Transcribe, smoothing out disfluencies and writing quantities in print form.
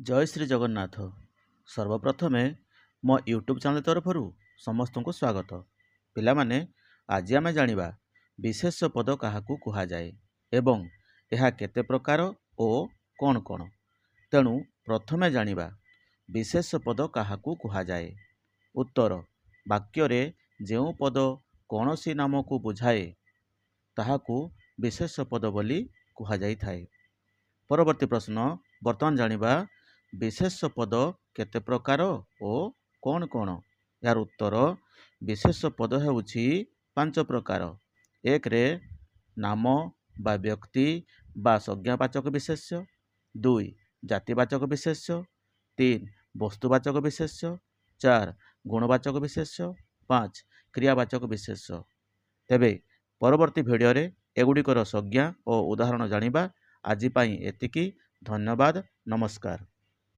जय श्री जगन्नाथ। सर्वप्रथमे मो YouTube channel तरफरु समस्त को स्वागत। पिलामाने आज आमे जानिबा विशेष पद काहाकू कुहा जाए एवं यह केते प्रकार ओ कोन कोन। तेणु प्रथमे जानिबा विशेष पद काहाकू कुहा जाए। उत्तर वाक्य रे जेउ पद कोनोसी नाम को बुझाए ताहाकू विशेष पद बोली कुहा जाई थाए। परवर्ती प्रश्न वर्तमान जानिबा विशेष पद केते प्रकार ओ कोन कोन। यार उत्तर विशेष पद हेउछि 5 प्रकार। एक रे नाम बा व्यक्ति बा संज्ञावाचक विशेष्य। 2 जातिवाचक विशेष्य। 3 वस्तुवाचक विशेष्य। 4 गुणवाचक विशेष्य। 5 क्रियावाचक विशेष्य। तेबे परवर्ती भिडियो रे एगुड़िकर संज्ञा और उदाहरण जानिबा। आज पाई एतिकी। धन्यवाद। नमस्कार।